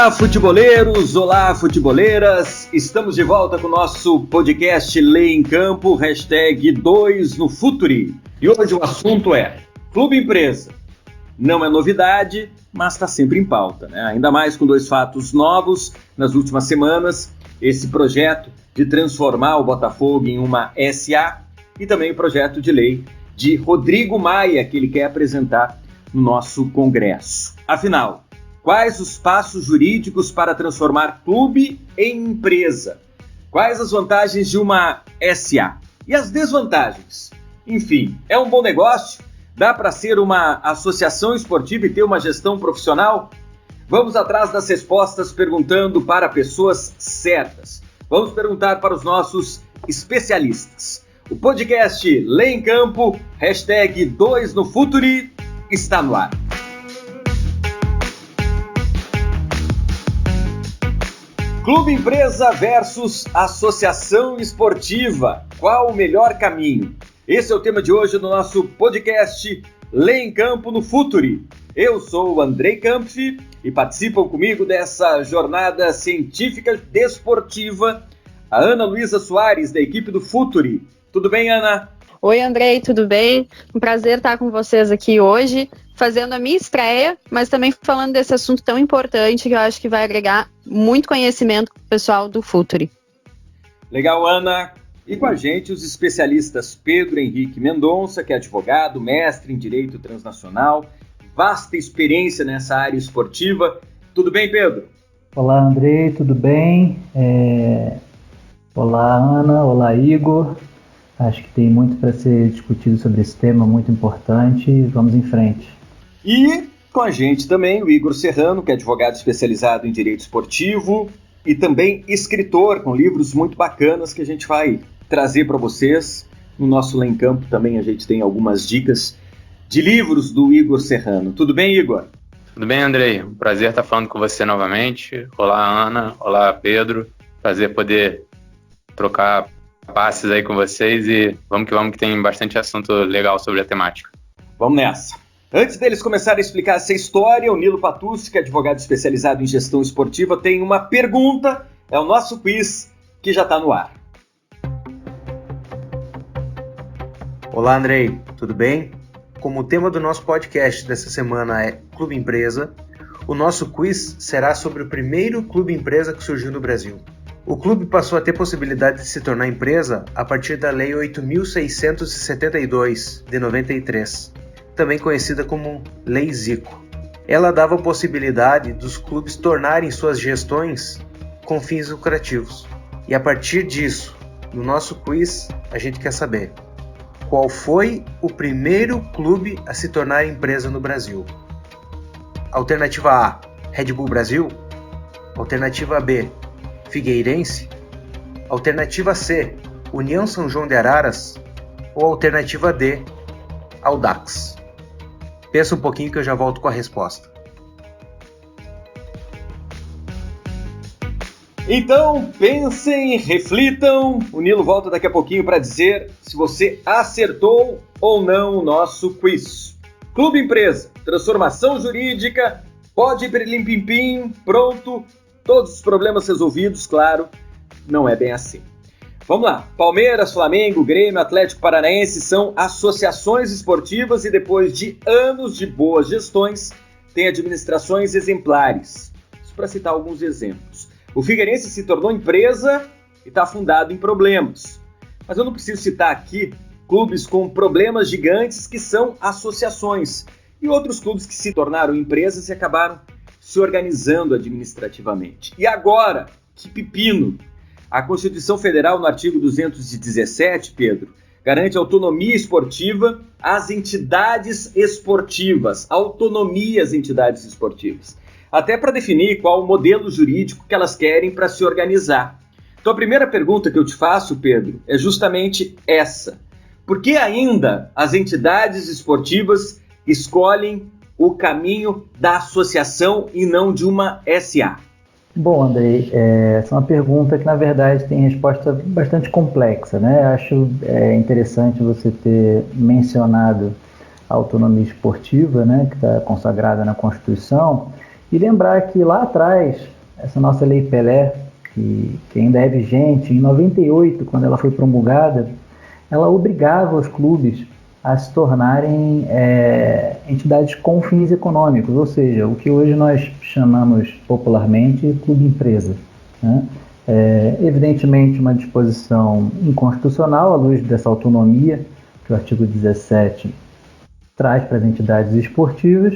Olá, futeboleiros! Olá, futeboleiras! Estamos de volta com o nosso podcast Lei em Campo, #2 no Futuri. E hoje o assunto é Clube Empresa. Não é novidade, mas está sempre em pauta, né? Ainda mais com dois fatos novos nas últimas semanas. Esse projeto de transformar o Botafogo em uma SA e também o projeto de lei de Rodrigo Maia, que ele quer apresentar no nosso Congresso. Afinal, quais os passos jurídicos para transformar clube em empresa? Quais as vantagens de uma SA? E as desvantagens? Enfim, é um bom negócio? Dá para ser uma associação esportiva e ter uma gestão profissional? Vamos atrás das respostas perguntando para pessoas certas. Vamos perguntar para os nossos especialistas. O podcast Lei em Campo, #2 no Futuri, está no ar. Clube Empresa versus Associação Esportiva. Qual o melhor caminho? Esse é o tema de hoje do nosso podcast Lei em Campo no Futuri. Eu sou o Andrei Kampf e participam comigo dessa jornada científica desportiva a Ana Luísa Soares, da equipe do Futuri. Tudo bem, Ana? Oi, Andrei, tudo bem? Um prazer estar com vocês aqui hoje, fazendo a minha estreia, mas também falando desse assunto tão importante que eu acho que vai agregar muito conhecimento para o pessoal do Futuri. Legal, Ana. E com a gente os especialistas Pedro Henrique Mendonça, que é advogado, mestre em Direito Transnacional, vasta experiência nessa área esportiva. Tudo bem, Pedro? Olá, Andrei, tudo bem? Olá, Ana, olá, Igor. Acho que tem muito para ser discutido sobre esse tema, muito importante. Vamos em frente. E com a gente também o Igor Serrano, que é advogado especializado em Direito Esportivo e também escritor, com livros muito bacanas que a gente vai trazer para vocês. No nosso Lei em Campo também a gente tem algumas dicas de livros do Igor Serrano. Tudo bem, Igor? Tudo bem, Andrei. Um prazer estar falando com você novamente. Olá, Ana. Olá, Pedro. Prazer poder trocar passes aí com vocês e vamos que tem bastante assunto legal sobre a temática. Vamos nessa. Antes deles começarem a explicar essa história, o Nilo Patucci, que é advogado especializado em gestão esportiva, tem uma pergunta. É o nosso quiz que já está no ar. Olá, Andrei. Tudo bem? Como o tema do nosso podcast dessa semana é Clube Empresa, o nosso quiz será sobre o primeiro clube empresa que surgiu no Brasil. O clube passou a ter possibilidade de se tornar empresa a partir da Lei 8.672, de 93, também conhecida como Lei Zico. Ela dava a possibilidade dos clubes tornarem suas gestões com fins lucrativos. E a partir disso, no nosso quiz, a gente quer saber qual foi o primeiro clube a se tornar empresa no Brasil. Alternativa A, Red Bull Brasil. Alternativa B, Figueirense. Alternativa C, União São João de Araras. Ou alternativa D, Audax. Pensa um pouquinho que eu já volto com a resposta. Então, pensem, reflitam. O Nilo volta daqui a pouquinho para dizer se você acertou ou não o nosso quiz. Clube Empresa, transformação jurídica, pode ir lim-pim-pim, pronto. Todos os problemas resolvidos, claro, não é bem assim. Vamos lá. Palmeiras, Flamengo, Grêmio, Atlético Paranaense são associações esportivas e depois de anos de boas gestões, tem administrações exemplares. Isso para citar alguns exemplos. O Figueirense se tornou empresa e está afundado em problemas. Mas eu não preciso citar aqui clubes com problemas gigantes que são associações e outros clubes que se tornaram empresas e acabaram se organizando administrativamente. E agora, que pepino! A Constituição Federal, no artigo 217, Pedro, garante autonomia esportiva às entidades esportivas, autonomia às entidades esportivas, até para definir qual o modelo jurídico que elas querem para se organizar. Então a primeira pergunta que eu te faço, Pedro, é justamente essa. Por que ainda as entidades esportivas escolhem o caminho da associação e não de uma SA? Bom, Andrei, essa é uma pergunta que, na verdade, tem resposta bastante complexa, né? Acho interessante você ter mencionado a autonomia esportiva, né, que está consagrada na Constituição, e lembrar que lá atrás essa nossa Lei Pelé, que ainda é vigente, em 98, quando ela foi promulgada, ela obrigava os clubes a se tornarem entidades com fins econômicos, ou seja, o que hoje nós chamamos popularmente de clube-empresa, né? Evidentemente uma disposição inconstitucional à luz dessa autonomia que o artigo 17 traz para as entidades esportivas,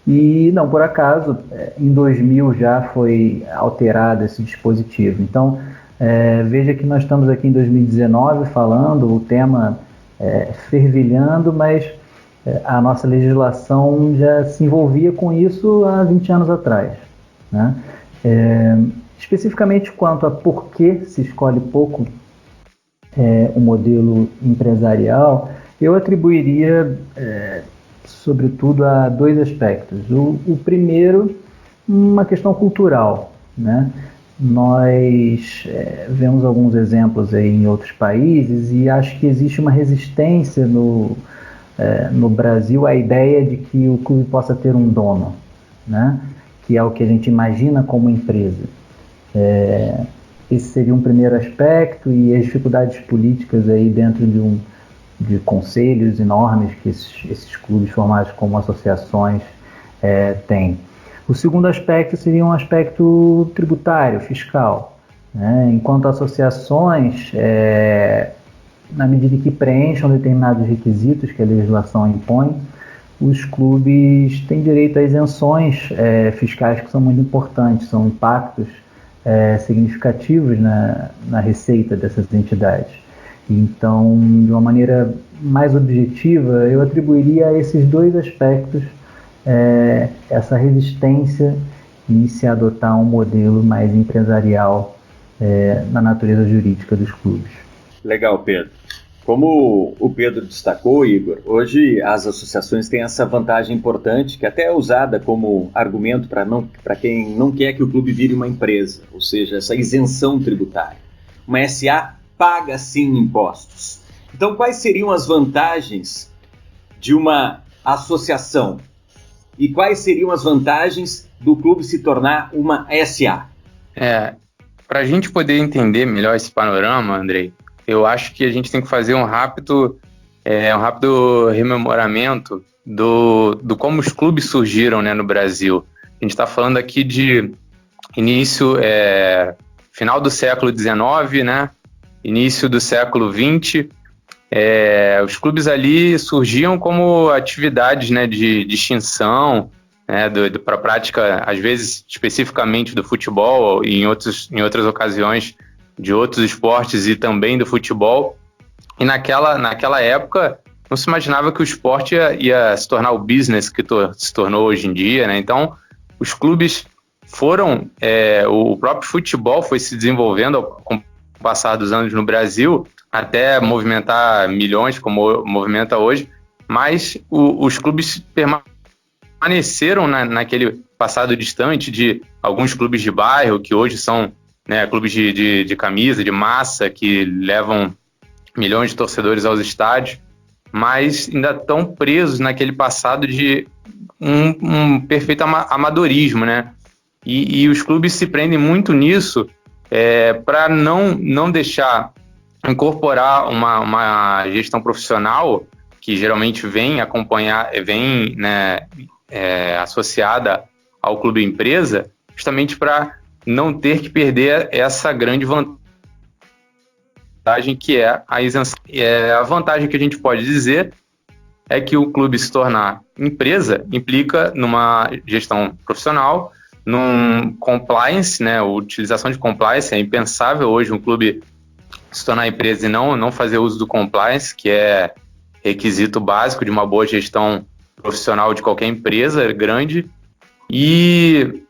e não por acaso em 2000 já foi alterado esse dispositivo. Então veja que nós estamos aqui em 2019 falando, o tema fervilhando, mas a nossa legislação já se envolvia com isso há 20 anos atrás, né? Especificamente quanto a por que se escolhe pouco o modelo empresarial, eu atribuiria sobretudo a dois aspectos. O primeiro, uma questão cultural, né? Nós vemos alguns exemplos aí em outros países e acho que existe uma resistência no Brasil à ideia de que o clube possa ter um dono, né? Que é o que a gente imagina como empresa. Esse seria um primeiro aspecto, e as dificuldades políticas aí dentro de conselhos enormes que esses clubes formados como associações têm. O segundo aspecto seria um aspecto tributário, fiscal, né? Enquanto associações, na medida que preencham determinados requisitos que a legislação impõe, os clubes têm direito a isenções fiscais que são muito importantes, são impactos significativos na receita dessas entidades. Então, de uma maneira mais objetiva, eu atribuiria a esses dois aspectos essa resistência em se adotar um modelo mais empresarial na natureza jurídica dos clubes. Legal, Pedro. Como o Pedro destacou, Igor, hoje as associações têm essa vantagem importante, que até é usada como argumento para quem não quer que o clube vire uma empresa, ou seja, essa isenção tributária. Uma SA paga sim impostos. Então, quais seriam as vantagens de uma associação? E quais seriam as vantagens do clube se tornar uma SA? Para a gente poder entender melhor esse panorama, Andrei, eu acho que a gente tem que fazer um rápido rememoramento do como os clubes surgiram, né, no Brasil. A gente está falando aqui de início, final do século XIX, né, início do século XX. Os clubes ali surgiam como atividades, né, de extinção, né, para a prática, às vezes, especificamente do futebol, e em outras ocasiões de outros esportes e também do futebol. E naquela época não se imaginava que o esporte ia se tornar o business que se tornou hoje em dia, né? Então, os clubes foram... o próprio futebol foi se desenvolvendo com o passar dos anos no Brasil, até movimentar milhões, como movimenta hoje, mas os clubes permaneceram naquele passado distante de alguns clubes de bairro, que hoje são, né, clubes de camisa, de massa, que levam milhões de torcedores aos estádios, mas ainda estão presos naquele passado de um perfeito amadorismo, né? E os clubes se prendem muito nisso para não deixar incorporar uma gestão profissional que geralmente vem associada ao clube empresa, justamente para não ter que perder essa grande vantagem que é a isenção. A vantagem que a gente pode dizer é que o clube se tornar empresa implica numa gestão profissional, num compliance, né? A utilização de compliance é impensável hoje um clube se tornar empresa e não fazer uso do compliance, que é requisito básico de uma boa gestão profissional de qualquer empresa grande. E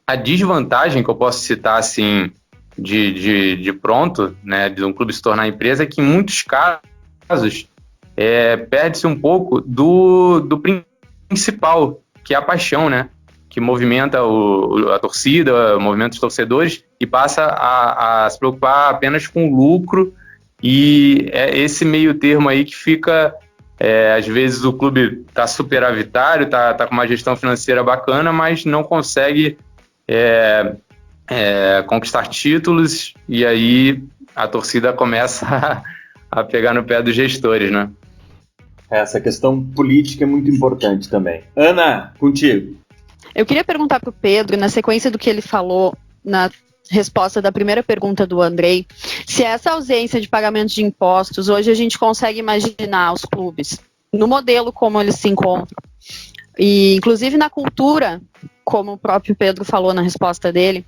a desvantagem que eu posso citar assim de pronto, né, de um clube se tornar empresa, é que em muitos casos perde-se um pouco do principal, que é a paixão, né, que movimenta a torcida, movimenta os torcedores, e passa a se preocupar apenas com o lucro. E é esse meio termo aí que fica, às vezes o clube está superavitário, está com uma gestão financeira bacana, mas não consegue conquistar títulos, e aí a torcida começa a pegar no pé dos gestores, né? Essa questão política é muito importante também. Ana, contigo. Eu queria perguntar para o Pedro, na sequência do que ele falou na resposta da primeira pergunta do Andrei, se essa ausência de pagamento de impostos, hoje a gente consegue imaginar os clubes no modelo como eles se encontram, e inclusive na cultura, como o próprio Pedro falou na resposta dele,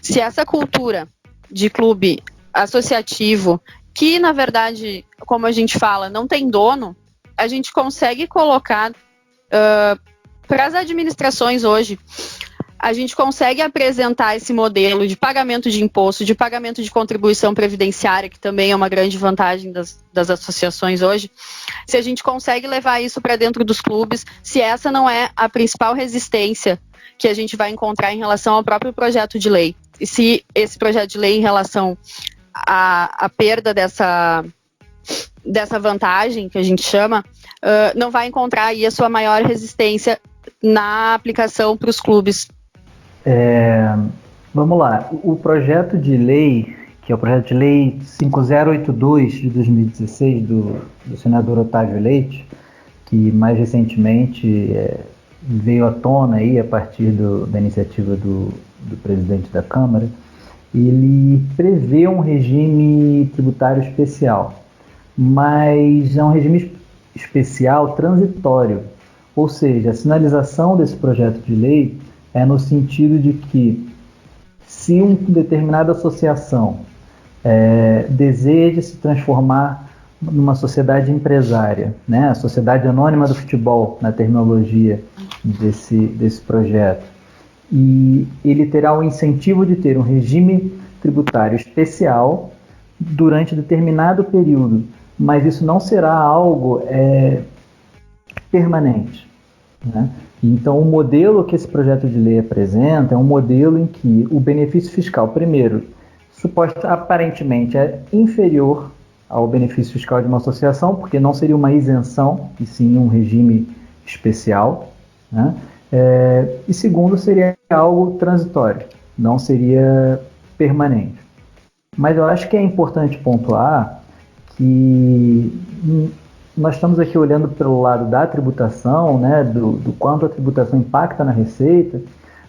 se essa cultura de clube associativo, que na verdade, como a gente fala, não tem dono, a gente consegue colocar para as administrações hoje, a gente consegue apresentar esse modelo de pagamento de imposto, de pagamento de contribuição previdenciária, que também é uma grande vantagem das associações hoje, se a gente consegue levar isso para dentro dos clubes, se essa não é a principal resistência que a gente vai encontrar em relação ao próprio projeto de lei. E se esse projeto de lei, em relação à perda dessa vantagem, que a gente chama, não vai encontrar aí a sua maior resistência na aplicação para os clubes. Vamos lá, o projeto de lei, que é o projeto de lei 5082 de 2016 do senador Otávio Leite, que mais recentemente veio à tona aí a partir da iniciativa do presidente da Câmara, ele prevê um regime tributário especial, mas é um regime especial transitório, ou seja, a sinalização desse projeto de lei é no sentido de que, se uma determinada associação deseja se transformar numa sociedade empresária, né, a sociedade anônima do futebol, na terminologia desse projeto, e ele terá o incentivo de ter um regime tributário especial durante determinado período, mas isso não será algo permanente, né? Então, o modelo que esse projeto de lei apresenta é um modelo em que o benefício fiscal, primeiro, aparentemente é inferior ao benefício fiscal de uma associação, porque não seria uma isenção, e sim um regime especial, né? E segundo, seria algo transitório, não seria permanente. Mas eu acho que é importante pontuar que nós estamos aqui olhando pelo lado da tributação, né, do quanto a tributação impacta na receita,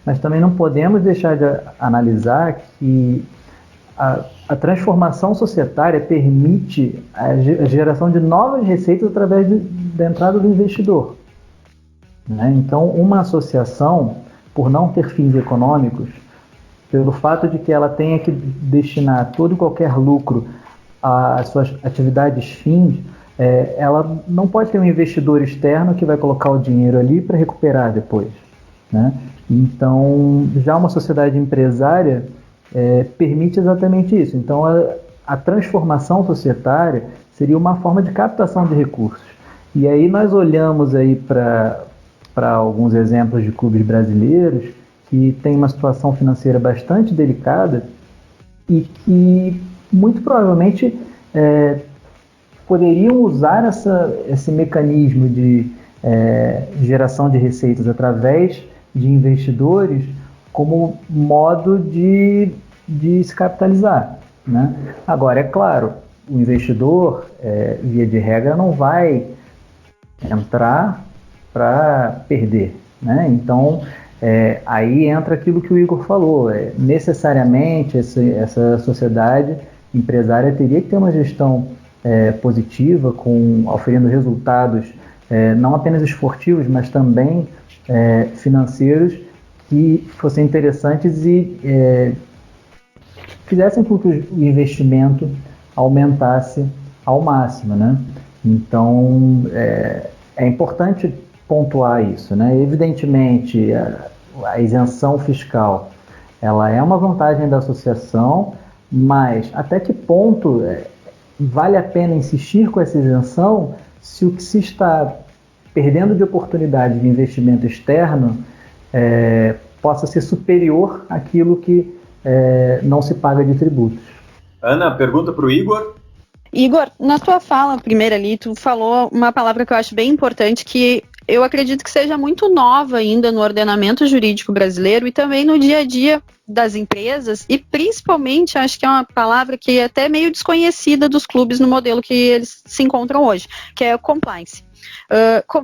mas também não podemos deixar de analisar que a transformação societária permite a geração de novas receitas através da entrada do investidor, né? Então, uma associação, por não ter fins econômicos, pelo fato de que ela tenha que destinar todo e qualquer lucro às suas atividades fins, ela não pode ter um investidor externo que vai colocar o dinheiro ali para recuperar depois, né? Então, já uma sociedade empresária permite exatamente isso. Então, a transformação societária seria uma forma de captação de recursos. E aí nós olhamos aí para alguns exemplos de clubes brasileiros que têm uma situação financeira bastante delicada e que muito provavelmente poderiam usar esse mecanismo de geração de receitas através de investidores como modo de se capitalizar, né? Agora, é claro, o investidor, via de regra, não vai entrar para perder, né? Então, aí entra aquilo que o Igor falou. Necessariamente, essa sociedade empresária teria que ter uma gestão positiva, oferecendo resultados não apenas esportivos, mas também financeiros que fossem interessantes e fizessem com que o investimento aumentasse ao máximo, né? Então, é importante pontuar isso, né? Evidentemente, a isenção fiscal, ela é uma vantagem da associação, mas até que ponto vale a pena insistir com essa isenção se o que se está perdendo de oportunidade de investimento externo possa ser superior àquilo que não se paga de tributos? Ana, pergunta para o Igor. Igor, na tua fala primeira ali, tu falou uma palavra que eu acho bem importante, que eu acredito que seja muito nova ainda no ordenamento jurídico brasileiro e também no dia a dia das empresas, e principalmente, acho que é uma palavra que é até meio desconhecida dos clubes no modelo que eles se encontram hoje, que é o compliance.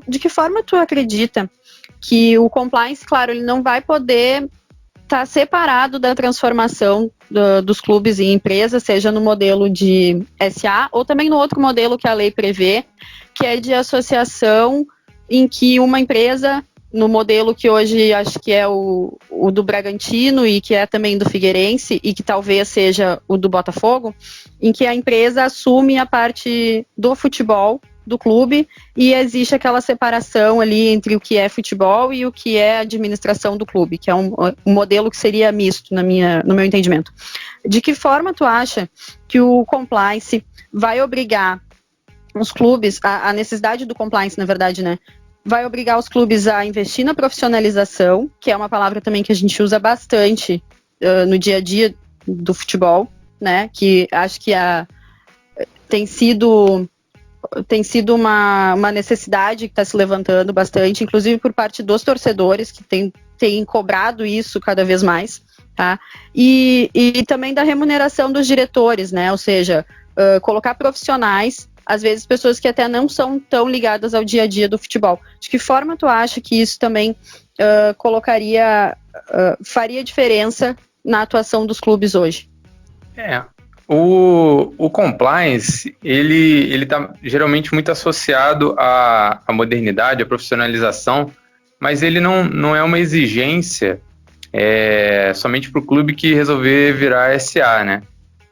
De que forma tu acredita que o compliance, claro, ele não vai poder estar separado da transformação dos clubes em empresas, seja no modelo de SA ou também no outro modelo que a lei prevê, que é de associação, em que uma empresa, no modelo que hoje acho que é o do Bragantino e que é também do Figueirense e que talvez seja o do Botafogo, em que a empresa assume a parte do futebol do clube e existe aquela separação ali entre o que é futebol e o que é administração do clube, que é um modelo que seria misto no meu entendimento. De que forma tu acha que o compliance vai obrigar os clubes, a necessidade do compliance, na verdade, né, vai obrigar os clubes a investir na profissionalização, que é uma palavra também que a gente usa bastante no dia a dia do futebol, né, que acho que tem sido uma necessidade que está se levantando bastante, inclusive por parte dos torcedores, que têm cobrado isso cada vez mais, tá? E também da remuneração dos diretores, né, ou seja, colocar profissionais, às vezes pessoas que até não são tão ligadas ao dia a dia do futebol. De que forma tu acha que isso também faria diferença na atuação dos clubes hoje? O compliance, ele está geralmente muito associado à modernidade, à profissionalização, mas ele não é uma exigência somente para o clube que resolver virar SA, né?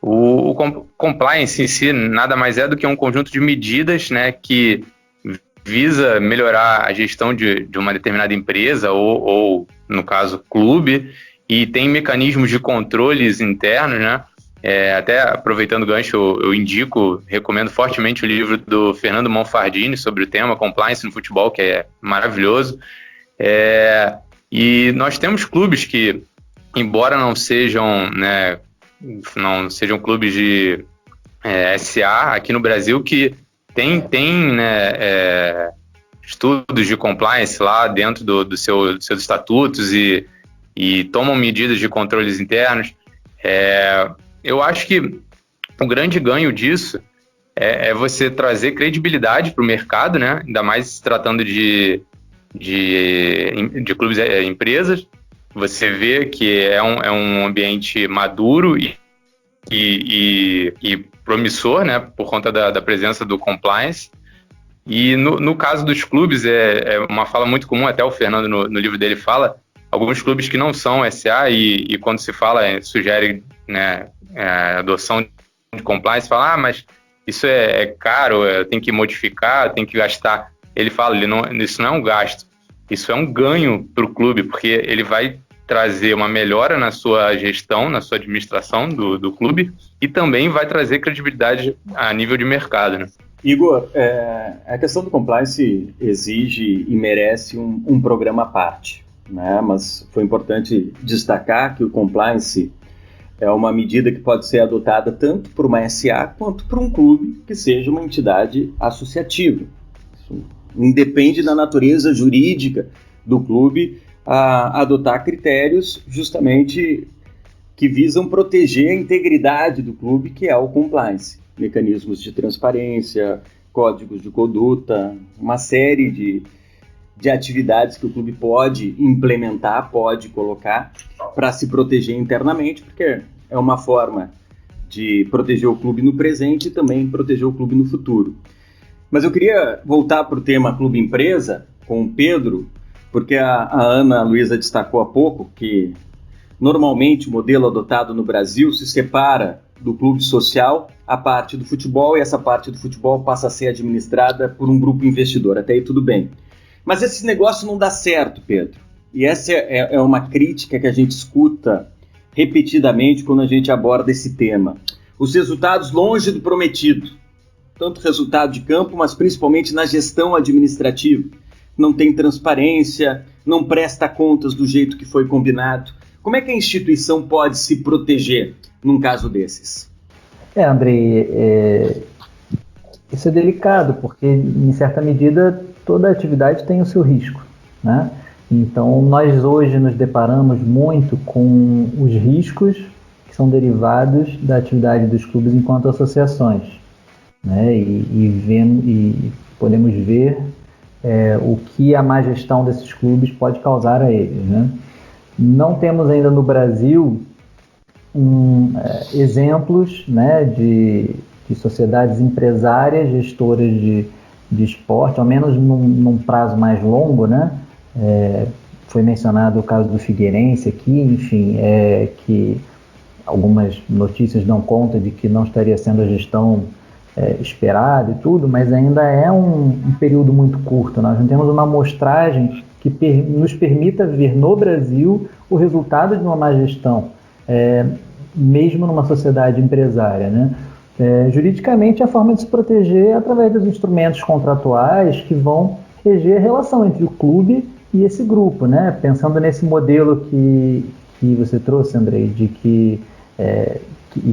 O compliance em si nada mais é do que um conjunto de medidas, né, que visa melhorar a gestão de uma determinada empresa ou, no caso, clube, e tem mecanismos de controles internos, né? Até aproveitando o gancho, eu recomendo fortemente o livro do Fernando Monfardini sobre o tema Compliance no futebol, que é maravilhoso. E nós temos clubes que, embora não sejam clubes de SA aqui no Brasil, que tem estudos de compliance lá dentro dos seus estatutos e tomam medidas de controles internos. Eu acho que o grande ganho disso é você trazer credibilidade para o mercado, né? Ainda mais se tratando de clubes, empresas. Você vê que é um ambiente maduro e promissor, né? Por conta da presença do compliance. E no caso dos clubes, é uma fala muito comum, até o Fernando no livro dele fala, alguns clubes que não são SA e quando se fala, sugere, né, adoção de compliance, fala, mas isso é caro, tem que modificar, tem que gastar. Ele fala, isso não é um gasto, isso é um ganho para o clube, porque ele vai trazer uma melhora na sua gestão, na sua administração do clube e também vai trazer credibilidade a nível de mercado, né? Igor, a questão do compliance exige e merece um programa à parte, né? Mas foi importante destacar que o compliance é uma medida que pode ser adotada tanto por uma SA quanto por um clube que seja uma entidade associativa. Isso independe da natureza jurídica do clube a adotar critérios justamente que visam proteger a integridade do clube, que é o compliance. Mecanismos de transparência, códigos de conduta, uma série de atividades que o clube pode implementar, pode colocar para se proteger internamente, porque é uma forma de proteger o clube no presente e também proteger o clube no futuro. Mas eu queria voltar para o tema clube-empresa com o Pedro, porque a Ana Luísa destacou há pouco que normalmente o modelo adotado no Brasil se separa do clube social a parte do futebol, e essa parte do futebol passa a ser administrada por um grupo investidor. Até aí tudo bem. Mas esse negócio não dá certo, Pedro. E essa é uma crítica que a gente escuta repetidamente quando a gente aborda esse tema. Os resultados longe do prometido. Tanto resultado de campo, mas principalmente na gestão administrativa. Não tem transparência, não presta contas do jeito que foi combinado. Como é que a instituição pode se proteger num caso desses? Andrei, isso é delicado, porque, em certa medida, toda atividade tem o seu risco, né? Então, nós hoje nos deparamos muito com os riscos que são derivados da atividade dos clubes enquanto associações, né? E podemos ver o que a má gestão desses clubes pode causar a eles, né? Não temos ainda no Brasil exemplos, né, de sociedades empresárias, gestoras de esporte, ao menos num prazo mais longo, né? Foi mencionado o caso do Figueirense aqui, enfim, que algumas notícias dão conta de que não estaria sendo a gestão esperada e tudo, mas ainda é um período muito curto. Nós não temos uma amostragem que nos permita ver no Brasil o resultado de uma má gestão, mesmo numa sociedade empresária, né? Juridicamente, a forma de se proteger é através dos instrumentos contratuais que vão reger a relação entre o clube e esse grupo, né? Pensando nesse modelo que você trouxe, Andrei, de que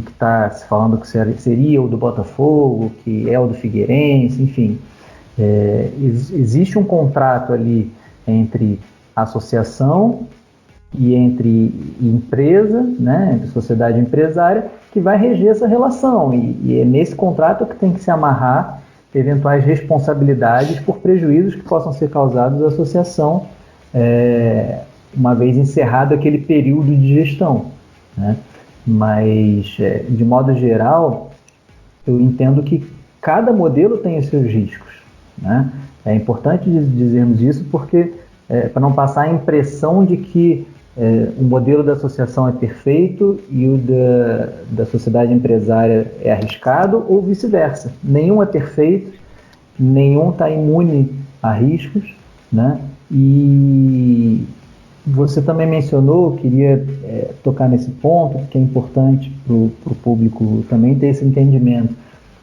está se falando que seria o do Botafogo, que é o do Figueirense, enfim. Existe um contrato ali entre associação e entre empresa, né, entre sociedade empresária, que vai reger essa relação. E é nesse contrato que tem que se amarrar eventuais responsabilidades por prejuízos que possam ser causados à associação, uma vez encerrado aquele período de gestão, né? Mas, de modo geral, eu entendo que cada modelo tem os seus riscos, né? É importante dizermos isso porque, para não passar a impressão de que o modelo da associação é perfeito e o da sociedade empresária é arriscado, ou vice-versa. Nenhum é perfeito, nenhum está imune a riscos, né? E você também mencionou, queria tocar nesse ponto, porque é importante para o público também ter esse entendimento.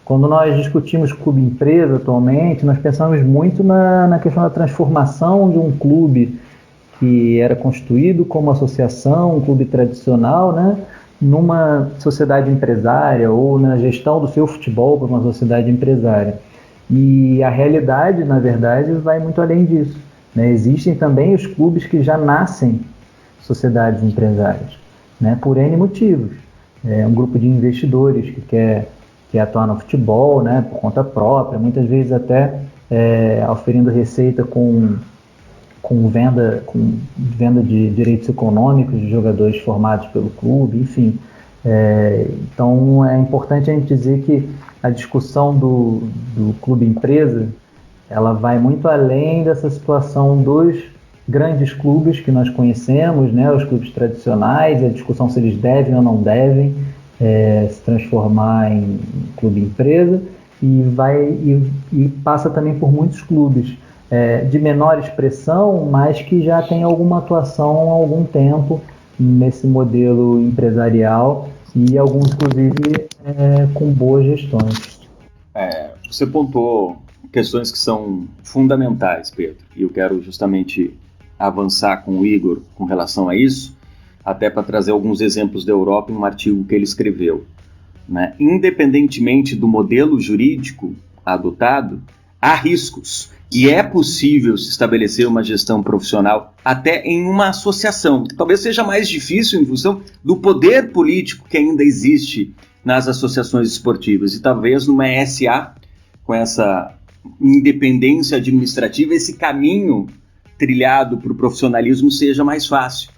Quando nós discutimos clube-empresa atualmente, nós pensamos muito na questão da transformação de um clube que era constituído como associação, um clube tradicional, né, numa sociedade empresária ou na gestão do seu futebol para uma sociedade empresária. E a realidade, na verdade, vai muito além disso, né? Existem também os clubes que já nascem sociedades empresárias, né, por N motivos. Um grupo de investidores que quer atuar no futebol, né, por conta própria, muitas vezes até oferindo receita com venda de direitos econômicos de jogadores formados pelo clube, enfim. Então é importante a gente dizer que a discussão do clube-empresa, ela vai muito além dessa situação dos grandes clubes que nós conhecemos, né, os clubes tradicionais, a discussão se eles devem ou não devem se transformar em clube-empresa, e passa também por muitos clubes de menor expressão, mas que já tem alguma atuação há algum tempo nesse modelo empresarial e alguns, inclusive, com boas gestões. Você pontuou questões que são fundamentais, Pedro, e eu quero justamente avançar com o Igor com relação a isso, até para trazer alguns exemplos da Europa em um artigo que ele escreveu, né? Independentemente do modelo jurídico adotado, há riscos. E é possível se estabelecer uma gestão profissional até em uma associação. Talvez seja mais difícil em função do poder político que ainda existe nas associações esportivas. E talvez numa SA, com essa independência administrativa, esse caminho trilhado para o profissionalismo seja mais fácil.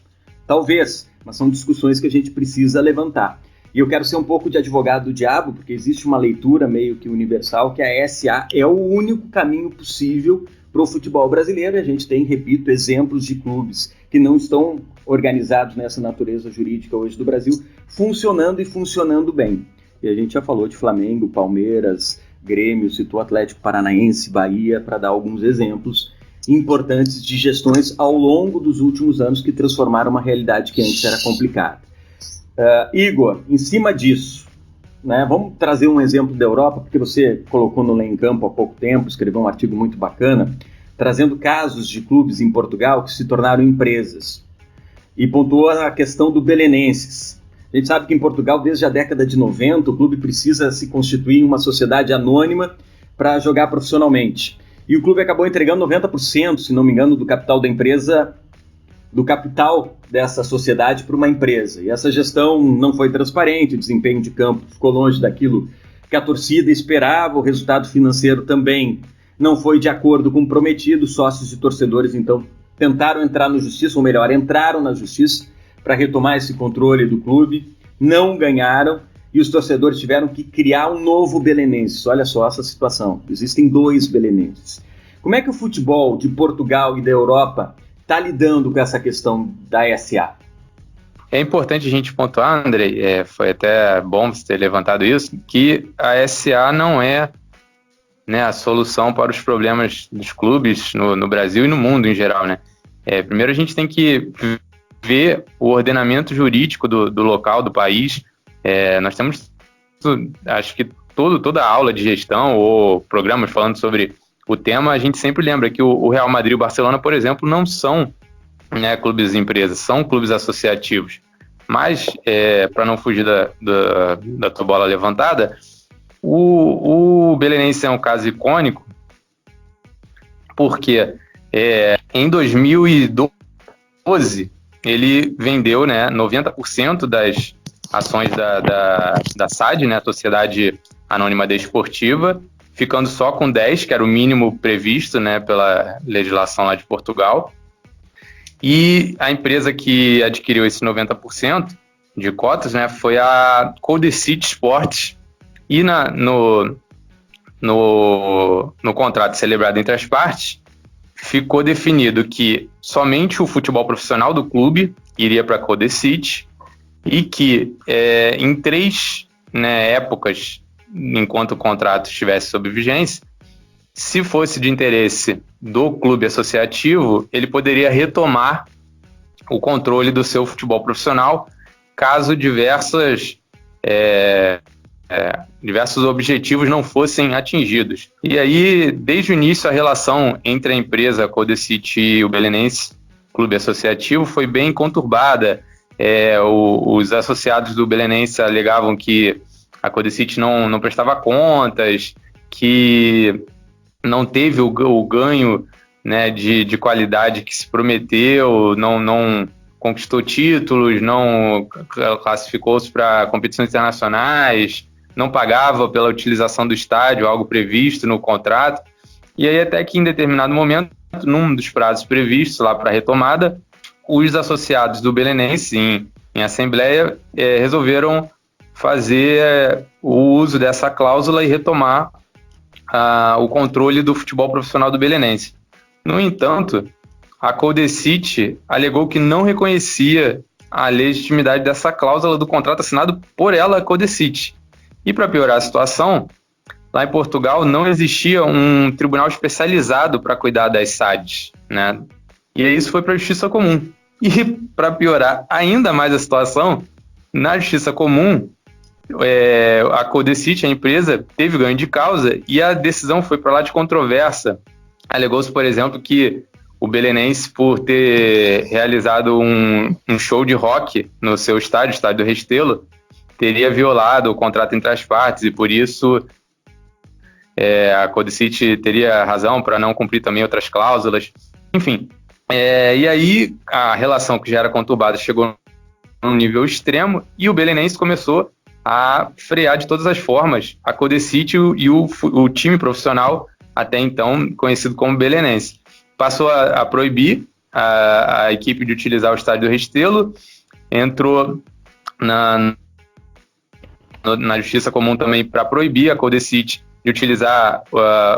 Talvez, mas são discussões que a gente precisa levantar. E eu quero ser um pouco de advogado do diabo, porque existe uma leitura meio que universal que a SA é o único caminho possível para o futebol brasileiro. E a gente tem, repito, exemplos de clubes que não estão organizados nessa natureza jurídica hoje do Brasil, funcionando e funcionando bem. E a gente já falou de Flamengo, Palmeiras, Grêmio, citou Atlético Paranaense, Bahia, para dar alguns exemplos importantes de gestões ao longo dos últimos anos que transformaram uma realidade que antes era complicada. Igor, em cima disso, né, vamos trazer um exemplo da Europa, porque você colocou no Lê em Campo há pouco tempo, escreveu um artigo muito bacana, trazendo casos de clubes em Portugal que se tornaram empresas, e pontuou a questão do Belenenses. A gente sabe que em Portugal, desde a década de 90, o clube precisa se constituir em uma sociedade anônima para jogar profissionalmente. e o clube acabou entregando 90%, se não me engano, do capital da empresa, do capital dessa sociedade para uma empresa. E essa gestão não foi transparente, o desempenho de campo ficou longe daquilo que a torcida esperava, o resultado financeiro também não foi de acordo com o prometido. Sócios e torcedores, então, tentaram entrar na justiça, ou melhor, entraram na justiça para retomar esse controle do clube, não ganharam, e os torcedores tiveram que criar um novo Belenenses. Olha só essa situação, existem 2 Belenenses. Como é que o futebol de Portugal e da Europa está lidando com essa questão da SA? É importante a gente pontuar, Andrei, foi até bom você ter levantado isso, que a SA não é, né, a solução para os problemas dos clubes no Brasil e no mundo em geral, né? Primeiro a gente tem que ver o ordenamento jurídico do local, do país. Nós temos, acho que toda a aula de gestão ou programas falando sobre o tema, a gente sempre lembra que o Real Madrid e o Barcelona, por exemplo, não são, né, clubes empresas, são clubes associativos. Mas, para não fugir da tua bola levantada, o Belenenses é um caso icônico porque em 2012 ele vendeu, né, 90% das ações da SAD, né, a Sociedade Anônima Desportiva, ficando só com 10%, que era o mínimo previsto, né, pela legislação lá de Portugal. E a empresa que adquiriu esse 90% de cotas, né, foi a Codecity Sports. E no contrato celebrado entre as partes, ficou definido que somente o futebol profissional do clube iria para a Codecity e que em 3, né, épocas, enquanto o contrato estivesse sob vigência, se fosse de interesse do clube associativo, ele poderia retomar o controle do seu futebol profissional, caso diversos objetivos não fossem atingidos. E aí, desde o início, a relação entre a empresa Codecity e o Belenenses Clube Associativo foi bem conturbada. Os associados do Belenenses alegavam que a Codecity não prestava contas, que não teve o ganho, né, de qualidade que se prometeu, não conquistou títulos, não classificou-se para competições internacionais, não pagava pela utilização do estádio, algo previsto no contrato. E aí até que em determinado momento, num dos prazos previstos lá para a retomada, os associados do Belenenses em assembleia resolveram fazer o uso dessa cláusula e retomar o controle do futebol profissional do Belenenses. No entanto, a Codecity alegou que não reconhecia a legitimidade dessa cláusula do contrato assinado por ela, a Codecity. E para piorar a situação, lá em Portugal não existia um tribunal especializado para cuidar das SADs, né? E aí isso foi para a Justiça Comum. E para piorar ainda mais a situação, na Justiça Comum, a Codecity, a empresa, teve ganho de causa e a decisão foi para lá de controvérsia. Alegou-se, por exemplo, que o Belenenses, por ter realizado um show de rock no seu estádio, o Estádio do Restelo, teria violado o contrato entre as partes e, por isso, a Codecity teria razão para não cumprir também outras cláusulas. Enfim, e aí a relação que já era conturbada chegou num nível extremo e o Belenenses começou a frear de todas as formas a Codecity e o time profissional, até então conhecido como Belenenses. Passou a proibir a equipe de utilizar o Estádio do Restelo, entrou na Justiça Comum também para proibir a Codecity de utilizar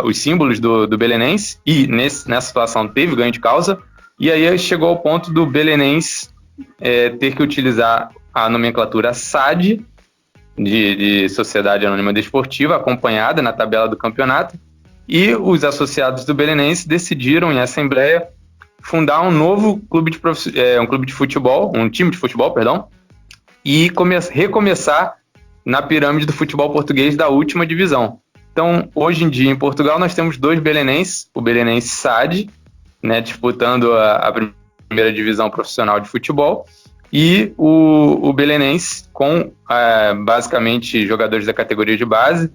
os símbolos do Belenenses, e nessa situação teve ganho de causa, e aí chegou ao ponto do Belenenses ter que utilizar a nomenclatura SAD, de Sociedade Anônima Desportiva, acompanhada na tabela do campeonato, e os associados do Belenenses decidiram em assembleia fundar um novo clube de futebol, um time de futebol, perdão, e recomeçar na pirâmide do futebol português da última divisão. Então, hoje em dia, em Portugal, nós temos 2 Belenenses, o Belenenses SAD, né, disputando a primeira divisão profissional de futebol, e o Belenenses com, basicamente, jogadores da categoria de base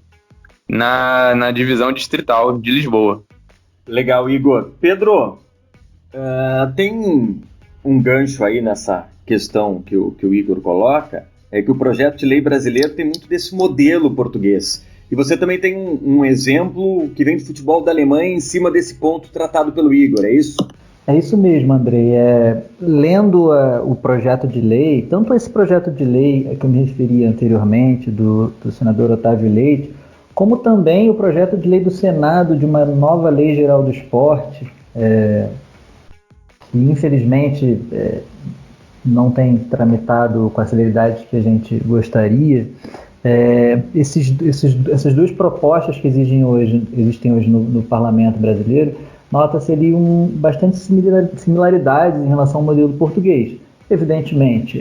na divisão distrital de Lisboa. Legal, Igor. Pedro, tem um gancho aí nessa questão que o Igor coloca, é que o projeto de lei brasileiro tem muito desse modelo português. E você também tem um exemplo que vem do futebol da Alemanha em cima desse ponto tratado pelo Igor, é isso? É isso mesmo, Andrei. Lendo o projeto de lei, tanto esse projeto de lei que eu me referi anteriormente, do senador Otávio Leite, como também o projeto de lei do Senado de uma nova lei geral do esporte, que infelizmente não tem tramitado com a celeridade que a gente gostaria. Essas duas propostas que existem hoje no parlamento brasileiro, nota-se ali bastante similaridades em relação ao modelo português. Evidentemente,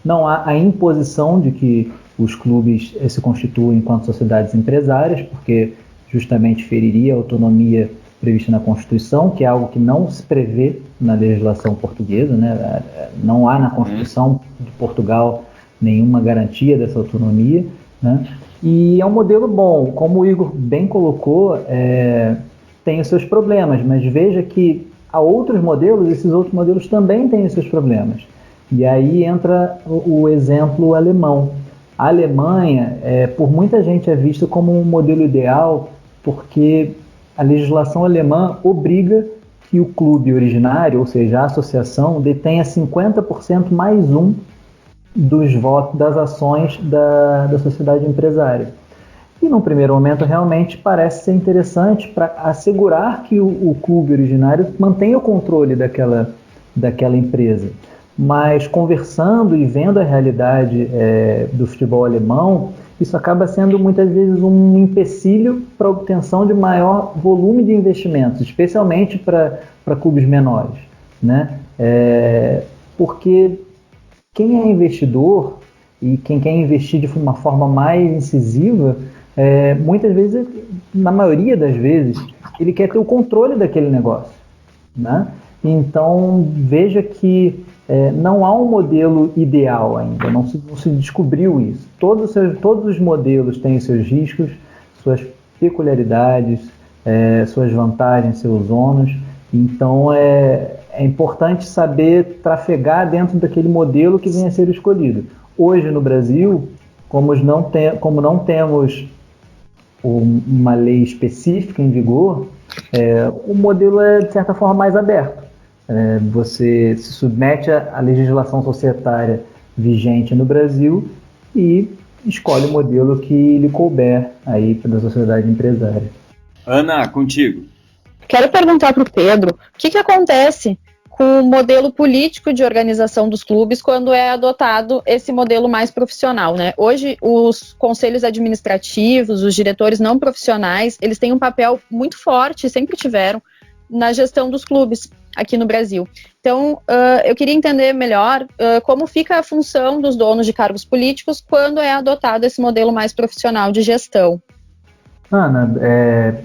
não há a imposição de que os clubes se constituem enquanto sociedades empresárias, porque justamente feriria a autonomia prevista na Constituição, que é algo que não se prevê na legislação portuguesa, né? Não há na Constituição de Portugal nenhuma garantia dessa autonomia, né? E é um modelo bom, como o Igor bem colocou, tem os seus problemas, mas veja que há outros modelos, esses outros modelos também têm os seus problemas. E aí entra o exemplo alemão. A Alemanha, por muita gente, é vista como um modelo ideal, porque a legislação alemã obriga que o clube originário, ou seja, a associação, detenha 50% mais um dos votos das ações da sociedade empresária. E, num primeiro momento, realmente parece ser interessante para assegurar que o clube originário mantenha o controle daquela empresa. Mas, conversando e vendo a realidade do futebol alemão, isso acaba sendo, muitas vezes, um empecilho para a obtenção de maior volume de investimentos, especialmente para clubes menores, né? Porque quem é investidor e quem quer investir de uma forma mais incisiva, muitas vezes, na maioria das vezes, ele quer ter o controle daquele negócio, né? Então, veja que não há um modelo ideal ainda, não se descobriu isso. Todos os modelos têm seus riscos, suas peculiaridades, suas vantagens, seus ônus. Então, é importante saber trafegar dentro daquele modelo que venha a ser escolhido. Hoje, no Brasil, como não temos uma lei específica em vigor, o modelo é, de certa forma, mais aberto. Você se submete à legislação societária vigente no Brasil e escolhe o modelo que lhe couber aí pela sociedade empresária. Ana, contigo. Quero perguntar para o Pedro, o que acontece com o modelo político de organização dos clubes quando é adotado esse modelo mais profissional, né? Hoje, os conselhos administrativos, os diretores não profissionais, eles têm um papel muito forte, sempre tiveram, na gestão dos clubes aqui no Brasil. Então, eu queria entender melhor como fica a função dos donos de cargos políticos quando é adotado esse modelo mais profissional de gestão. Ana,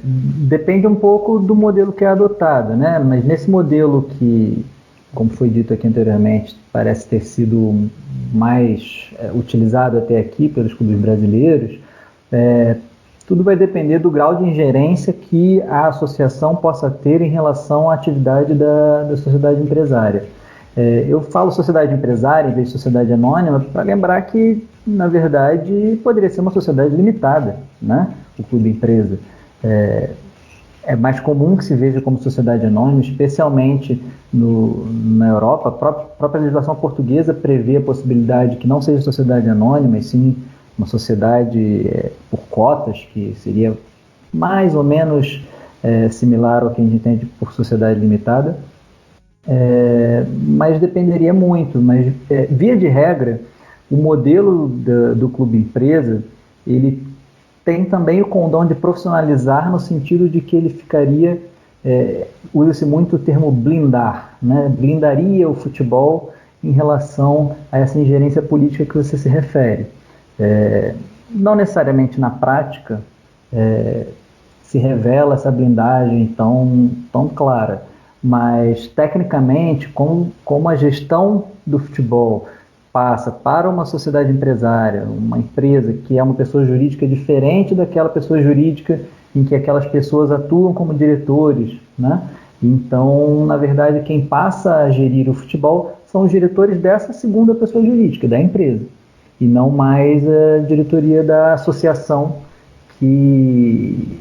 depende um pouco do modelo que é adotado, né? Mas nesse modelo que, como foi dito aqui anteriormente, parece ter sido mais utilizado até aqui pelos clubes brasileiros, tudo vai depender do grau de ingerência que a associação possa ter em relação à atividade da sociedade empresária. Eu falo sociedade empresária em vez de sociedade anônima para lembrar que, na verdade, poderia ser uma sociedade limitada, né? O clube empresa. É mais comum que se veja como sociedade anônima, especialmente na Europa. A própria legislação portuguesa prevê a possibilidade que não seja sociedade anônima, e sim uma sociedade por cotas, que seria mais ou menos similar ao que a gente entende por sociedade limitada. Mas dependeria muito. Mas, via de regra, o modelo do clube empresa, ele tem também o condão de profissionalizar, no sentido de que ele ficaria, usa-se muito o termo blindar, né? Blindaria o futebol em relação a essa ingerência política que você se refere. Não necessariamente na prática se revela essa blindagem tão clara, mas tecnicamente, como a gestão do futebol passa para uma sociedade empresária, uma empresa que é uma pessoa jurídica diferente daquela pessoa jurídica em que aquelas pessoas atuam como diretores, né? Então, na verdade, quem passa a gerir o futebol são os diretores dessa segunda pessoa jurídica, da empresa, e não mais a diretoria da associação que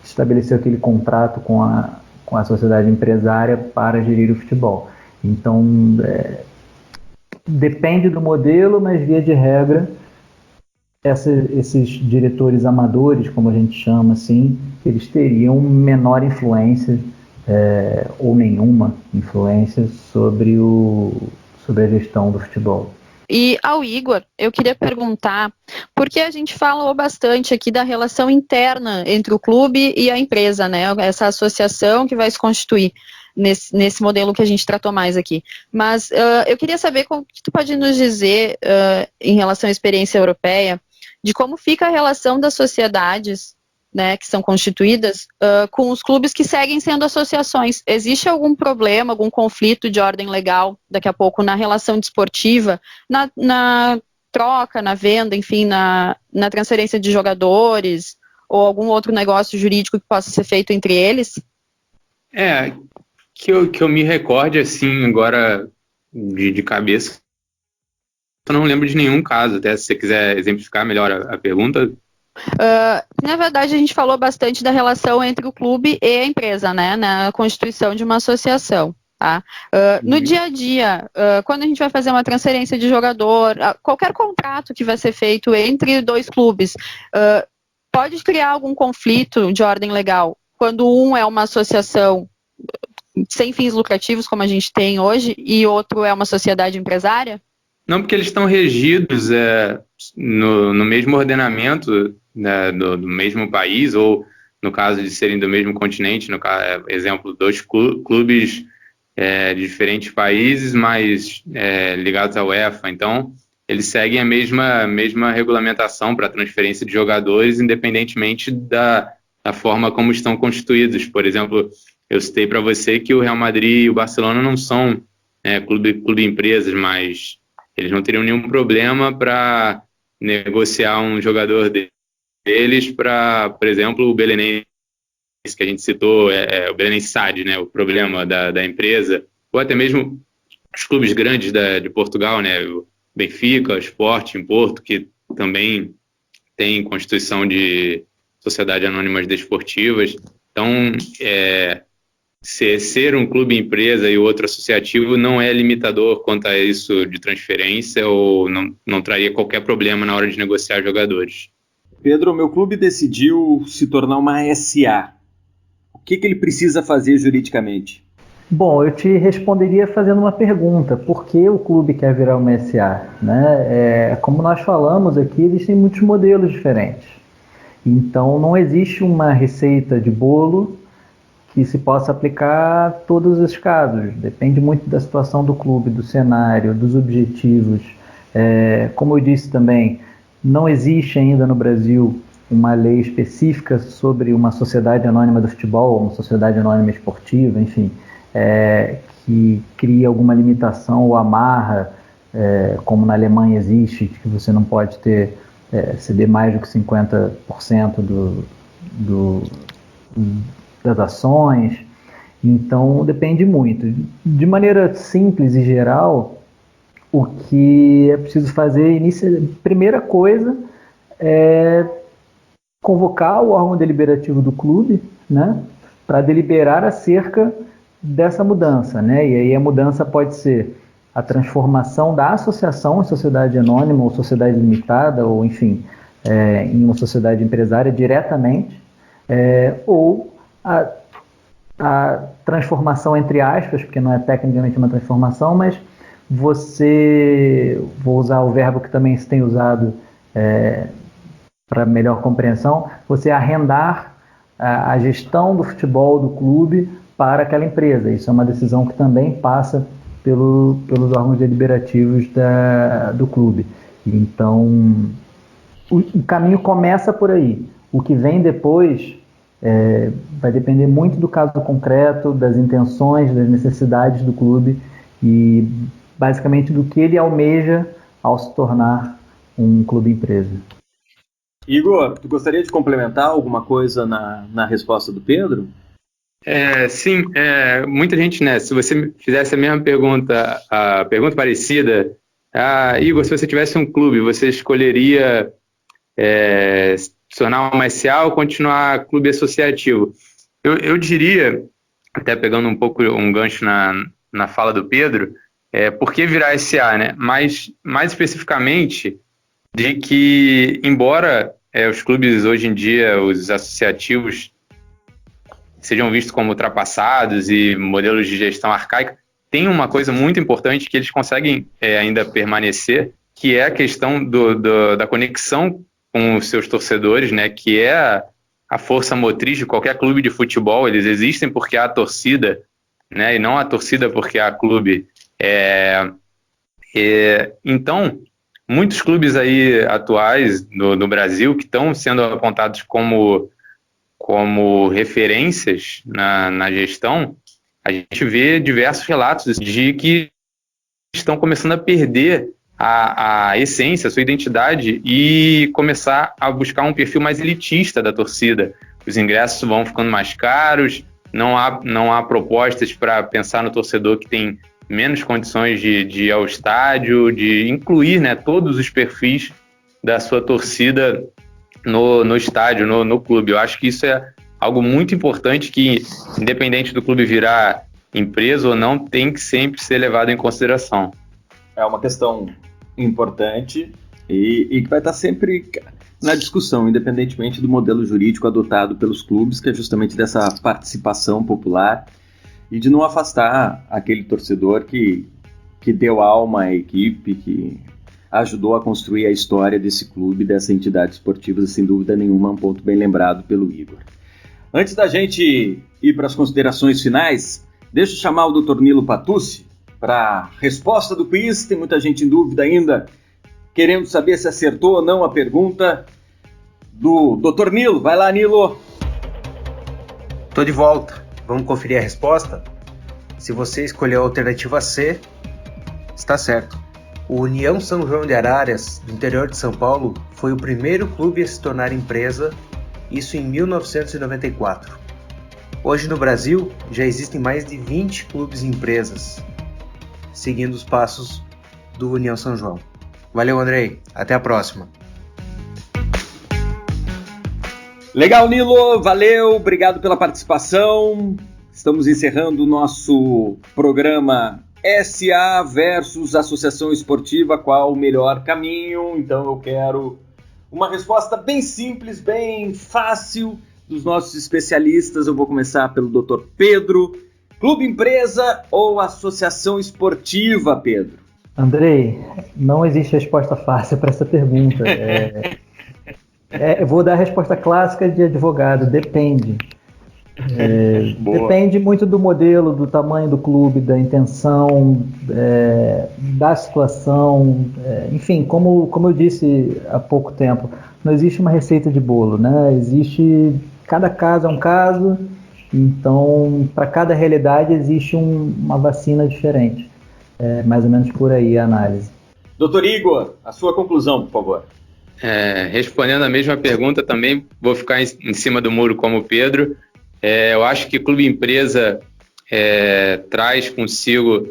estabeleceu aquele contrato com a sociedade empresária para gerir o futebol. Então, depende do modelo, mas via de regra, esses diretores amadores, como a gente chama assim, eles teriam menor influência ou nenhuma influência sobre a gestão do futebol. E ao Igor, eu queria perguntar, porque a gente falou bastante aqui da relação interna entre o clube e a empresa, né? Essa associação que vai se constituir nesse modelo que a gente tratou mais aqui. Mas eu queria saber o que tu pode nos dizer em relação à experiência europeia, de como fica a relação das sociedades, né, que são constituídas, com os clubes que seguem sendo associações. Existe algum problema, algum conflito de ordem legal, daqui a pouco, na relação desportiva, na troca, na venda, enfim, na transferência de jogadores, ou algum outro negócio jurídico que possa ser feito entre eles? Que eu me recorde, assim, agora, de cabeça, eu não lembro de nenhum caso, até se você quiser exemplificar melhor a pergunta. Na verdade, a gente falou bastante da relação entre o clube e a empresa, né, na constituição de uma associação. Tá? No dia a dia, quando a gente vai fazer uma transferência de jogador, qualquer contrato que vai ser feito entre dois clubes, pode criar algum conflito de ordem legal quando um é uma associação sem fins lucrativos, como a gente tem hoje, e outro é uma sociedade empresária? Não, porque eles estão regidos no mesmo ordenamento, né, do mesmo país, ou no caso de serem do mesmo continente, no caso, exemplo, dois clubes de diferentes países, mas ligados à UEFA. Então, eles seguem a mesma regulamentação para transferência de jogadores, independentemente da forma como estão constituídos. Por exemplo, eu citei para você que o Real Madrid e o Barcelona não são clube-empresas, mas eles não teriam nenhum problema para negociar um jogador deles para, por exemplo, o Belenenses, que a gente citou, o Belenenses SAD, né, o problema da empresa, ou até mesmo os clubes grandes de Portugal, né, o Benfica, o Sporting, Porto, que também tem constituição de sociedades anônimas desportivas. Então, ser um clube empresa e o outro associativo não é limitador quanto a isso de transferência, ou não traria qualquer problema na hora de negociar jogadores. Pedro, meu clube decidiu se tornar uma SA. O que ele precisa fazer juridicamente? Bom, eu te responderia fazendo uma pergunta. Por que o clube quer virar uma SA? Né? Como nós falamos aqui, existem muitos modelos diferentes. Então, não existe uma receita de bolo que se possa aplicar a todos os casos. Depende muito da situação do clube, do cenário, dos objetivos. Como eu disse também, não existe ainda no Brasil uma lei específica sobre uma sociedade anônima do futebol, uma sociedade anônima esportiva, enfim, que cria alguma limitação ou amarra, como na Alemanha existe, que você não pode ceder mais do que 50% das ações. Então depende muito. De maneira simples e geral, o que é preciso fazer, primeira coisa é convocar o órgão deliberativo do clube, né, para deliberar acerca dessa mudança, né? E aí a mudança pode ser a transformação da associação em sociedade anônima ou sociedade limitada, ou enfim, em uma sociedade empresária diretamente, ou a transformação entre aspas, porque não é tecnicamente uma transformação, mas vou usar o verbo que também se tem usado para melhor compreensão, você arrendar a gestão do futebol do clube para aquela empresa. Isso é uma decisão que também passa pelos órgãos deliberativos do clube. Então, o caminho começa por aí. O que vem depois vai depender muito do caso concreto, das intenções, das necessidades do clube, e basicamente do que ele almeja ao se tornar um clube empresa. Igor, tu gostaria de complementar alguma coisa na resposta do Pedro? Sim, muita gente, né? Se você fizesse a mesma pergunta, a pergunta parecida, Igor, se você tivesse um clube, você escolheria se tornar uma SA ou continuar clube associativo? Eu diria, até pegando um pouco um gancho na fala do Pedro, por que virar SA, né? Mas, mais especificamente, de que, embora os clubes hoje em dia, os associativos, sejam vistos como ultrapassados e modelos de gestão arcaica, tem uma coisa muito importante que eles conseguem ainda permanecer, que é a questão da conexão com os seus torcedores, né, que é a força motriz de qualquer clube de futebol. Eles existem porque há torcida, né, e não a torcida porque há clube. Então, muitos clubes aí atuais no Brasil que estão sendo apontados como referências na gestão, a gente vê diversos relatos de que estão começando a perder a essência, a sua identidade e começar a buscar um perfil mais elitista da torcida. Os ingressos vão ficando mais caros, não há propostas para pensar no torcedor que tem menos condições de ir ao estádio, de incluir, né, todos os perfis da sua torcida no estádio, no clube. Eu acho que isso é algo muito importante que, independente do clube virar empresa ou não, tem que sempre ser levado em consideração. É uma questão importante e que vai estar sempre na discussão, independentemente do modelo jurídico adotado pelos clubes, que é justamente dessa participação popular e de não afastar aquele torcedor que deu alma à equipe, que ajudou a construir a história desse clube, dessa entidade esportiva, sem dúvida nenhuma, um ponto bem lembrado pelo Igor. Antes da gente ir para as considerações finais, deixa eu chamar o Dr. Nilo Patucci para a resposta do quiz. Tem muita gente em dúvida ainda, querendo saber se acertou ou não a pergunta do Dr. Nilo. Vai lá, Nilo. Tô de volta. Vamos conferir a resposta? Se você escolheu a alternativa C, está certo. O União São João de Araras, do interior de São Paulo, foi o primeiro clube a se tornar empresa, isso em 1994. Hoje no Brasil, já existem mais de 20 clubes e empresas, seguindo os passos do União São João. Valeu, Andrei. Até a próxima. Legal, Nilo. Valeu. Obrigado pela participação. Estamos encerrando o nosso programa SA versus Associação Esportiva. Qual o melhor caminho? Então eu quero uma resposta bem simples, bem fácil dos nossos especialistas. Eu vou começar pelo Dr. Pedro. Clube empresa ou associação esportiva, Pedro? Andrei, não existe resposta fácil para essa pergunta. Eu vou dar a resposta clássica de advogado, depende. Depende muito do modelo, do tamanho do clube, da intenção, da situação, enfim, como eu disse há pouco tempo, não existe uma receita de bolo, né? Cada caso é um caso, então para cada realidade existe uma vacina diferente. Mais ou menos por aí a análise. Doutor Igor, a sua conclusão, por favor. Respondendo a mesma pergunta, também vou ficar em cima do muro como o Pedro. Eu acho que clube empresa traz consigo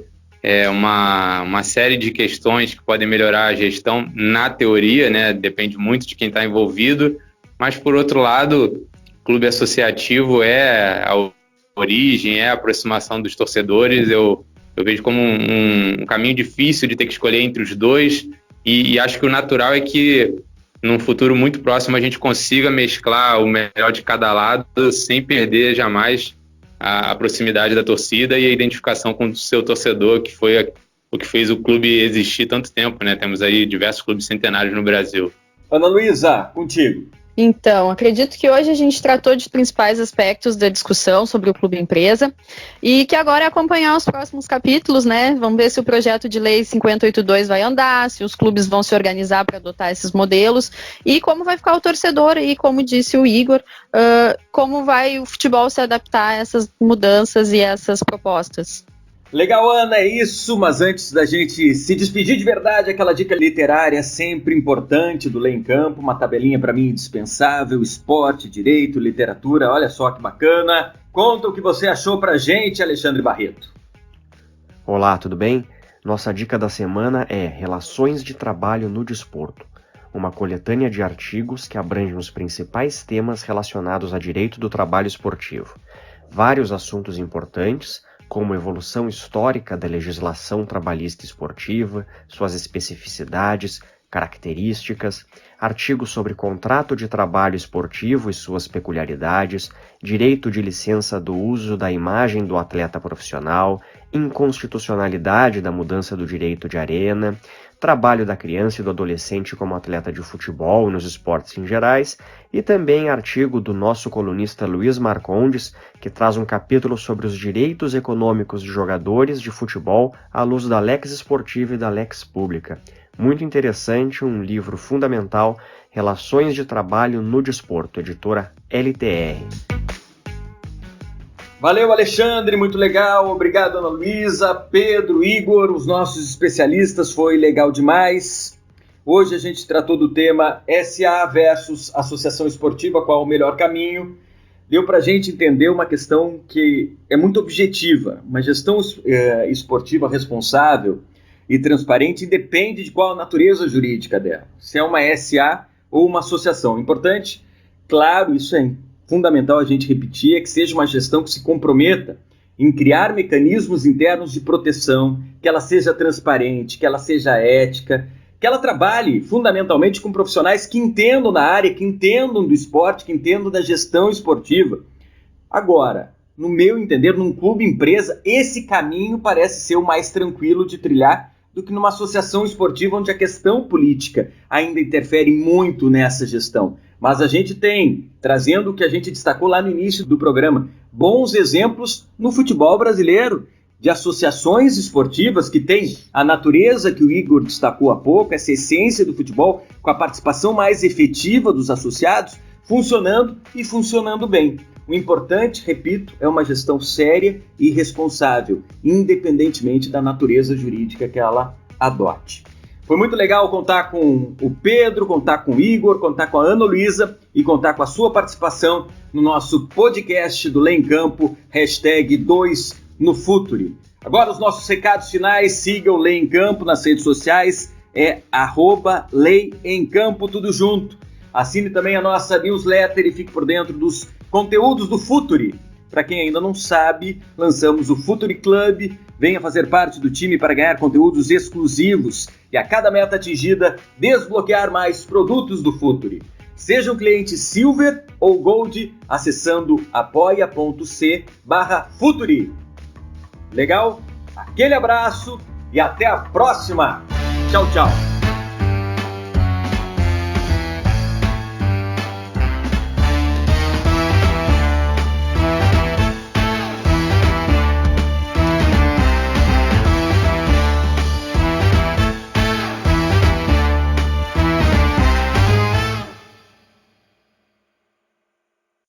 uma série de questões que podem melhorar a gestão na teoria, né? Depende muito de quem está envolvido, mas por outro lado, clube associativo é a origem, é a aproximação dos torcedores. Eu vejo como um caminho difícil de ter que escolher entre os dois e acho que o natural é que num futuro muito próximo a gente consiga mesclar o melhor de cada lado sem perder jamais a proximidade da torcida e a identificação com o seu torcedor, que foi o que fez o clube existir tanto tempo, né? Temos aí diversos clubes centenários no Brasil. Ana Luísa, contigo. Então, acredito que hoje a gente tratou de principais aspectos da discussão sobre o clube empresa e que agora é acompanhar os próximos capítulos, né? Vamos ver se o projeto de lei 582 vai andar, se os clubes vão se organizar para adotar esses modelos e como vai ficar o torcedor e, como disse o Igor, como vai o futebol se adaptar a essas mudanças e essas propostas. Legal, Ana, é isso, mas antes da gente se despedir de verdade, aquela dica literária sempre importante do Lê em Campo, uma tabelinha para mim indispensável, esporte, direito, literatura, olha só que bacana. Conta o que você achou pra gente, Alexandre Barreto. Olá, tudo bem? Nossa dica da semana é Relações de Trabalho no Desporto, uma coletânea de artigos que abrangem os principais temas relacionados a direito do trabalho esportivo. Vários assuntos importantes, como evolução histórica da legislação trabalhista esportiva, suas especificidades, características, artigos sobre contrato de trabalho esportivo e suas peculiaridades, direito de licença do uso da imagem do atleta profissional, inconstitucionalidade da mudança do direito de arena, trabalho da criança e do adolescente como atleta de futebol nos esportes em gerais, e também artigo do nosso colunista Luiz Marcondes, que traz um capítulo sobre os direitos econômicos de jogadores de futebol à luz da Lex Esportiva e da Lex Pública. Muito interessante, um livro fundamental, Relações de Trabalho no Desporto, editora LTR. Valeu, Alexandre, muito legal. Obrigado, Ana Luísa, Pedro, Igor, os nossos especialistas, foi legal demais. Hoje a gente tratou do tema SA versus Associação Esportiva, qual o melhor caminho. Deu para a gente entender uma questão que é muito objetiva. Uma gestão esportiva responsável e transparente depende de qual a natureza jurídica dela. Se é uma SA ou uma associação. Importante, claro, isso é fundamental a gente repetir, é que seja uma gestão que se comprometa em criar mecanismos internos de proteção, que ela seja transparente, que ela seja ética, que ela trabalhe fundamentalmente com profissionais que entendam da área, que entendam do esporte, que entendam da gestão esportiva. Agora, no meu entender, num clube empresa, esse caminho parece ser o mais tranquilo de trilhar do que numa associação esportiva onde a questão política ainda interfere muito nessa gestão. Mas a gente tem, trazendo o que a gente destacou lá no início do programa, bons exemplos no futebol brasileiro, de associações esportivas que têm a natureza que o Igor destacou há pouco, essa essência do futebol, com a participação mais efetiva dos associados, funcionando e funcionando bem. O importante, repito, é uma gestão séria e responsável, independentemente da natureza jurídica que ela adote. Foi muito legal contar com o Pedro, contar com o Igor, contar com a Ana Luísa e contar com a sua participação no nosso podcast do Lê em Campo, #2NoFuturi. Agora os nossos recados finais, sigam o Lê em Campo nas redes sociais, é @LeiEmCampo, tudo junto. Assine também a nossa newsletter e fique por dentro dos conteúdos do Futuri. Para quem ainda não sabe, lançamos o Futuri Club. Venha fazer parte do time para ganhar conteúdos exclusivos e a cada meta atingida, desbloquear mais produtos do Futuri. Seja um cliente Silver ou Gold acessando apoia.c/Futuri. Legal? Aquele abraço e até a próxima. Tchau, tchau.